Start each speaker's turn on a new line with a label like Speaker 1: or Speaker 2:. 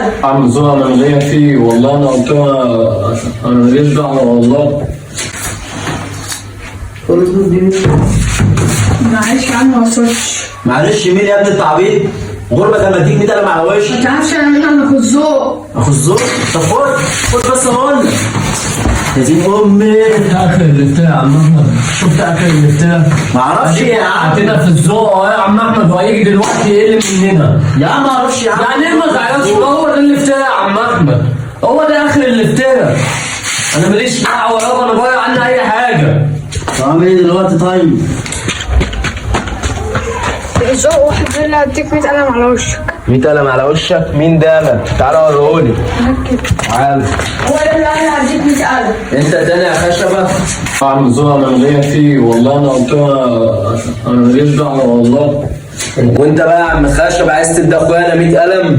Speaker 1: قلم.
Speaker 2: عم زوها من غير فيه والله انا قلت لها انا ماليش دعوه والله.
Speaker 1: معلش يا عم ما وصلتش.
Speaker 3: معلش مين يا ابني التعبيط؟ غربة لما تيجي 100 قلم على
Speaker 1: ما
Speaker 3: وشك.
Speaker 1: تعرفش انا منها اخد ذوق.
Speaker 3: اخو الذوق؟ طب خد بس اقول لك. يا دين امي.
Speaker 2: اخر اللي يا عم احمد، شفت اخر اللي
Speaker 3: معرفش يا عم.
Speaker 2: عندنا في الذوق اهو يا عم احمد، وهيجي دلوقتي يقل مننا.
Speaker 3: يا عم معرفش يا عم.
Speaker 2: يعني ايه ما تعرفش؟ هو ده اللي يا عم احمد، هو ده اخر اللي انا ماليش دعوه يابا، انا بايع عني اي حاجه.
Speaker 3: عامل ايه دلوقتي طيب؟
Speaker 1: ذوق واحد اللي هديك 100 قلم على وشك.
Speaker 2: 100 قلم على وشك؟ مين ده انا؟ تعالى وريهولي. تعالى.
Speaker 1: هو ده اللي انا هديك 100 قلم.
Speaker 2: انت تاني يا خشبه؟ عم زوها من غير فيه والله انا قلت لها انا ماليش دعوه والله. وانت بقى يا عم خشب عايز تدي اخويا انا 100 قلم؟